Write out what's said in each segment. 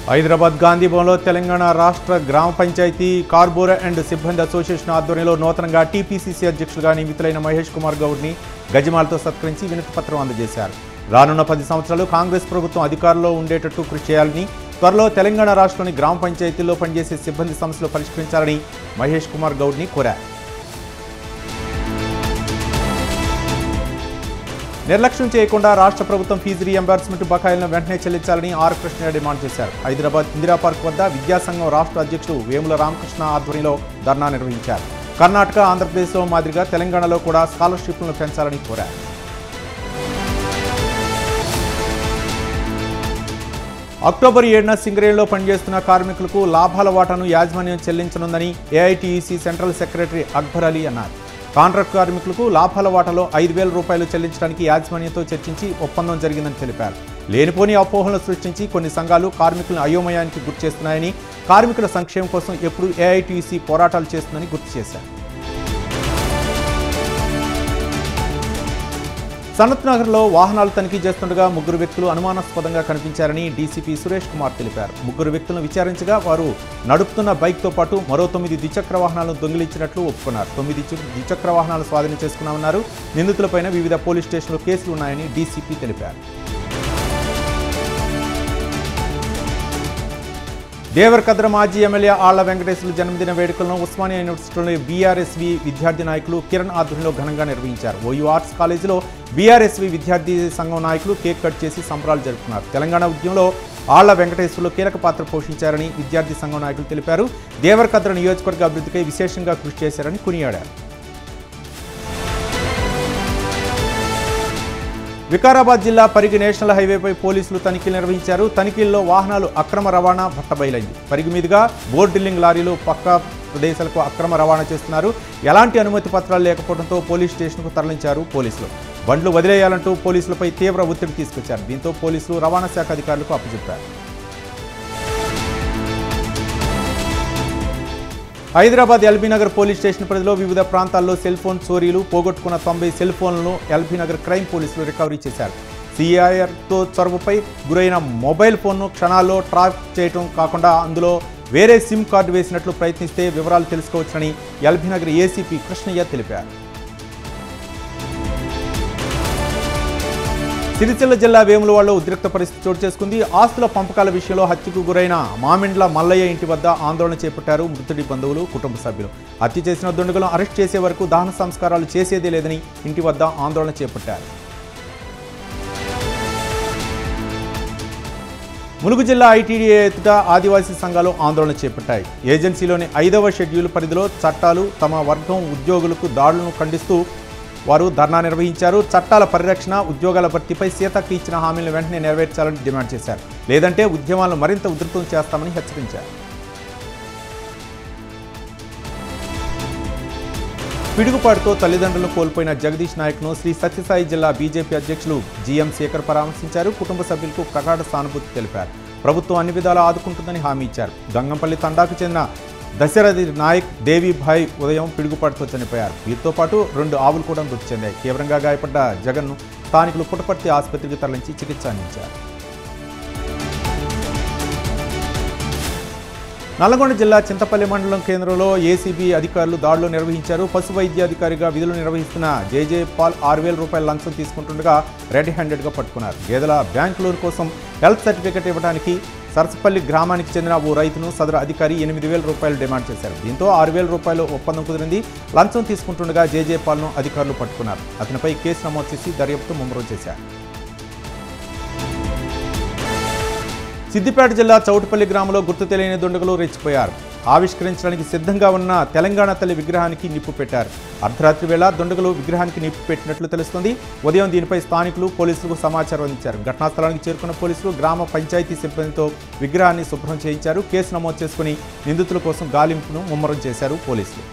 హైదరాబాద్ గాంధీ భవన్లో తెలంగాణ రాష్ట్ర గ్రామ పంచాయతీ కార్పొరేట్ అండ్ సిబ్బంది అసోసియేషన్ ఆధ్వర్యంలో నూతనంగా టీపీసీసీ అధ్యక్షులుగా నియమితులైన మహేష్ కుమార్ గౌడ్ని గజమాలతో సత్కరించి వినతి పత్రం అందజేశారు. రానున్న 10 సంవత్సరాలు కాంగ్రెస్ ప్రభుత్వం అధికారంలో ఉండేటట్టు కృషి చేయాలని, త్వరలో తెలంగాణ రాష్ట్రంలోని గ్రామ పంచాయతీల్లో పనిచేసే సిబ్బంది సమస్యలు పరిష్కరించాలని మహేష్ కుమార్ గౌడ్ని కోరారు. నిర్లక్ష్యం చేయకుండా రాష్ట్ర ప్రభుత్వం ఫీజు రీఎంబర్స్మెంట్ బకాయిలను వెంటనే చెల్లించాలని ఆర్ కృష్ణ డిమాండ్ చేశారు. హైదరాబాద్ ఇందిరా పార్క్ వద్ద విద్యాసంఘం రాష్ట్ర అధ్యక్షుడు వేముల రామకృష్ణ ఆధ్వర్యంలో ధర్నా నిర్వహించారు. కర్ణాటక, ఆంధ్రప్రదేశ్లో మాదిరిగా తెలంగాణలో కూడా స్కాలర్షిప్లను పెంచాలని కోరారు. అక్టోబర్ 7న సింగరేణిలో పనిచేస్తున్న కార్మికులకు లాభాల వాటాను యాజమాన్యం చెల్లించనుందని AITUC central secretary Akbar Ali అన్నారు. కాంట్రాక్ట్ కార్మికులకు లాభాల వాటాలో 5,000 రూపాయలు చెల్లించడానికి యాజమాన్యంతో చర్చించి ఒప్పందం జరిగిందని తెలిపారు. లేనిపోని అపోహలను సృష్టించి కొన్ని సంఘాలు కార్మికులను అయోమయానికి గురిచేస్తున్నాయని, కార్మికుల సంక్షేమం కోసం ఎప్పుడు ఏఐటీయూసీ పోరాటాలు చేస్తుందని గుర్తు చేశారు. సనత్ నగర్లో వాహనాలు తనిఖీ చేస్తుండగా 3 వ్యక్తులు అనుమానాస్పదంగా కనిపించారని డీసీపీ సురేష్ కుమార్ తెలిపారు. 3 వ్యక్తులను విచారించగా వారు నడుపుతున్న బైక్తో పాటు మరో 9 ద్విచక్ర వాహనాలను దొంగిలించినట్లు ఒప్పుకున్నారు. 9 ద్విచక్ర వాహనాలు స్వాధీనం చేసుకున్నామన్నారు. నిందితులపైన వివిధ పోలీస్ స్టేషన్లో కేసులు ఉన్నాయని డీసీపీ తెలిపారు. దేవరకద్ర మాజీ ఎమ్మెల్యే ఆళ్ల వెంకటేశ్వర్లు జన్మదిన వేడుకలను ఉస్మానియా యూనివర్సిటీలోని బీఆర్ఎస్వి విద్యార్థి నాయకులు కిరణ్ ఆధ్వర్యంలో ఘనంగా నిర్వహించారు. ఓయూ ఆర్ట్స్ కాలేజీలో బీఆర్ఎస్వి విద్యార్థి సంఘం నాయకులు కేక్ కట్ చేసి సంబరాలు జరుపుకున్నారు. తెలంగాణ ఉద్యమంలో ఆళ్ల వెంకటేశ్వర్లు కీలక పాత్ర పోషించారని విద్యార్థి సంఘం నాయకులు తెలిపారు. దేవరకద్ర నియోజకవర్గ అభివృద్ధికై విశేషంగా కృషి చేశారని కొనియాడారు. వికారాబాద్ జిల్లా పరిగి నేషనల్ హైవేపై పోలీసులు తనిఖీలు నిర్వహించారు. తనిఖీల్లో వాహనాలు అక్రమ రవాణా బట్టబయలైంది. పరిగి మీదుగా బోర్ డ్రిల్లింగ్ లారీలు పక్క ప్రదేశాలకు అక్రమ రవాణా చేస్తున్నారు. ఎలాంటి అనుమతి పత్రాలు లేకపోవడంతో పోలీస్ స్టేషన్కు తరలించారు పోలీసులు. బండ్లు వదిలేయాలంటూ పోలీసులపై తీవ్ర ఒత్తిడి తీసుకొచ్చారు. దీంతో పోలీసులు రవాణా శాఖ అధికారులకు అప్పచెప్పారు. హైదరాబాద్ ఎల్బీనగర్ పోలీస్ స్టేషన్ పరిధిలో వివిధ ప్రాంతాల్లో సెల్ ఫోన్ చోరీలు, పోగొట్టుకున్న 90 సెల్ ఫోన్లను ఎల్బీనగర్ క్రైమ్ పోలీసులు రికవరీ చేశారు. సిఐఆర్తో చొరవపై గురైన మొబైల్ ఫోన్ను క్షణాల్లో ట్రాక్ చేయడం కాకుండా అందులో వేరే సిమ్ కార్డు వేసినట్లు ప్రయత్నిస్తే వివరాలు తెలుసుకోవచ్చని ఎల్బీనగర్ ఏసీపీ కృష్ణయ్య తెలిపారు. సిరిసిల్ల జిల్లా వేములవాడలో ఉద్రిక్త పరిస్థితి చోటు చేసుకుంది. ఆస్తుల పంపకాల విషయంలో హత్యకు గురైన మామిండ్ల మల్లయ్య ఇంటి వద్ద ఆందోళన చేపట్టారు మృతుడి బంధువులు, కుటుంబ సభ్యులు. హత్య చేసిన దుండగులను అరెస్ట్ చేసే వరకు దహన సంస్కారాలు చేసేదే లేదని ఇంటి వద్ద ఆందోళన చేపట్టారు. ములుగు జిల్లా ఐటీడీఏ ఎదుట ఆదివాసీ సంఘాలు ఆందోళన చేపట్టాయి. ఏజెన్సీలోని 5వ షెడ్యూల్ పరిధిలో చట్టాలు, తమ వర్గం ఉద్యోగులకు దాడులను ఖండిస్తూ వారు ధర్నా నిర్వహించారు. చట్టాల పరిరక్షణ, ఉద్యోగాల భర్తీపై సీతకు ఇచ్చిన హామీలను వెంటనే నెరవేర్చాలని డిమాండ్ చేశారు. లేదంటే ఉద్యమాలను మరింత ఉధృతం చేస్తామని హెచ్చరించారు. పిడుగుపాటుతో తల్లిదండ్రులను కోల్పోయిన జగదీష్ నాయక్ను శ్రీ సత్యసాయి జిల్లా బీజేపీ అధ్యక్షులు జీఎం శేఖర్ పరామర్శించారు. కుటుంబ సభ్యులకు ప్రగాఢ సానుభూతి తెలిపారు. ప్రభుత్వం అన్ని విధాలా ఆదుకుంటుందని హామీ ఇచ్చారు. గంగంపల్లి తండాకు చెందిన దశరథి నాయక్, దేవిభాయ్ ఉదయం పిడుగుపాటుతో చనిపోయారు. వీరితో పాటు 2 ఆవులు కూడా మృతి చెందాయి. తీవ్రంగా గాయపడ్డ జగన్ను స్థానికులు పుట్టపర్తి ఆసుపత్రికి తరలించి చికిత్స అందించారు. నల్లగొండ జిల్లా చింతపల్లి మండలం కేంద్రంలో ఏసీబీ అధికారులు దాడులు నిర్వహించారు. పశు వైద్యాధికారిగా విధులు నిర్వహిస్తున్న జేజే పాల్ 6,000 రూపాయల లంచం తీసుకుంటుండగా రెడ్ హ్యాండెడ్గా పట్టుకున్నారు. గేదెల బ్యాంక్ లోన్ కోసం హెల్త్ సర్టిఫికెట్ ఇవ్వడానికి సరసపల్లి గ్రామానికి చెందిన ఓ రైతును సదరు అధికారి 8,000 రూపాయలు డిమాండ్ చేశారు. దీంతో 6,000 రూపాయలు ఒప్పందం కుదిరింది. లంచం తీసుకుంటుండగా జేజే పాల్ను అధికారులు పట్టుకున్నారు. అతనిపై కేసు నమోదు చేసి దర్యాప్తు ముమ్మరం చేశారు. సిద్దిపేట జిల్లా చౌటుపల్లి గ్రామంలో గుర్తు తెలియని దుండగులు రెచ్చిపోయారు. ఆవిష్కరించడానికి సిద్ధంగా ఉన్న తెలంగాణ తల్లి విగ్రహానికి నిప్పు పెట్టారు. అర్ధరాత్రి వేళ దుండగులు విగ్రహానికి నిప్పు పెట్టినట్లు తెలుస్తోంది. ఉదయం దీనిపై స్థానికులు పోలీసులకు సమాచారం అందించారు. ఘటనా స్థలానికి చేరుకున్న పోలీసులు గ్రామ పంచాయతీ సిబ్బందితో విగ్రహాన్ని శుభ్రం చేయించారు. కేసు నమోదు చేసుకుని నిందితుల కోసం గాలింపును ముమ్మరం చేశారు పోలీసులు.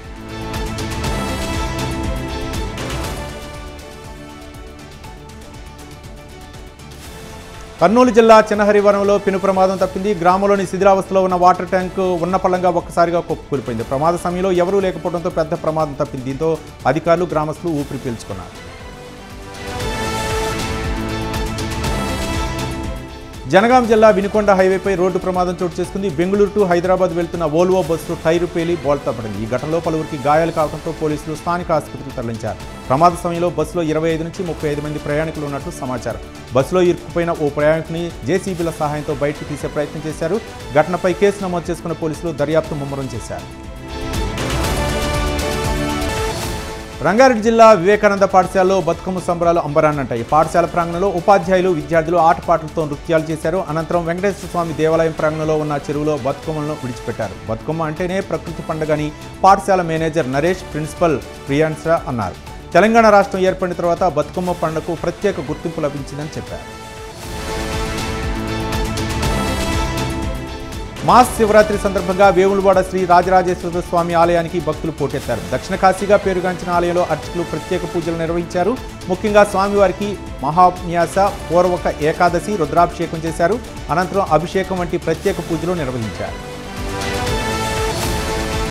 కర్నూలు జిల్లా చిన్నహరివరంలో పెను ప్రమాదం తప్పింది. గ్రామంలోని శిథిలావస్థలో ఉన్న వాటర్ ట్యాంక్ ఉన్నపళంగా ఒక్కసారిగా కూలిపోయింది. ప్రమాద సమయంలో ఎవరూ లేకపోవడంతో పెద్ద ప్రమాదం తప్పింది. దీంతో అధికారులు, గ్రామస్తులు ఊపిరి పీల్చుకున్నారు. జనగాం జిల్లా వినుకొండ హైవేపై రోడ్డు ప్రమాదం చోటు చేసుకుంది. బెంగళూరు టు హైదరాబాద్ వెళ్తున్న వోల్వో బస్సు టైరు పేలి బోల్తా పడింది. ఈ ఘటనలో పలువురికి గాయాలు కావడంతో పోలీసులు స్థానిక ఆసుపత్రికి తరలించారు. ప్రమాద సమయంలో బస్సులో 25 నుంచి 35 మంది ప్రయాణికులు ఉన్నట్లు సమాచారం. బస్సులో ఇరుక్కుపోయిన ఓ ప్రయాణికుని జేసీబీల సహాయంతో బయటకు తీసే ప్రయత్నం చేశారు. ఘటనపై కేసు నమోదు చేసుకున్న పోలీసులు దర్యాప్తు ముమ్మరం చేశారు. రంగారెడ్డి జిల్లా వివేకానంద పాఠశాలలో బతుకమ్మ సంబరాలు అంబరాన్నంటాయి. పాఠశాల ప్రాంగణంలో ఉపాధ్యాయులు విద్యార్థులు ఆటపాటలతో నృత్యాలు చేశారు. అనంతరం వెంకటేశ్వర స్వామి దేవాలయం ప్రాంగణంలో ఉన్న చెరువులో బతుకమ్మలను విడిచిపెట్టారు. బతుకమ్మ అంటేనే ప్రకృతి పండుగని పాఠశాల మేనేజర్ నరేష్, ప్రిన్సిపల్ ప్రియాన్సా అన్నారు. తెలంగాణ రాష్ట్రం ఏర్పడిన తర్వాత బతుకమ్మ పండుగకు ప్రత్యేక గుర్తింపు లభించిందని చెప్పారు. మాస్ శివరాత్రి సందర్భంగా వేములవాడ శ్రీ రాజరాజేశ్వర స్వామి ఆలయానికి భక్తులు పోటెత్తారు. దక్షిణ కాశీగా పేరుగాంచిన ఆలయంలో అర్చకులు ప్రత్యేక పూజలు నిర్వహించారు. ముఖ్యంగా స్వామివారికి మహాన్యాస పూర్వక ఏకాదశి రుద్రాభిషేకం చేశారు. అనంతరం అభిషేకం వంటి ప్రత్యేక పూజలు నిర్వహించారు.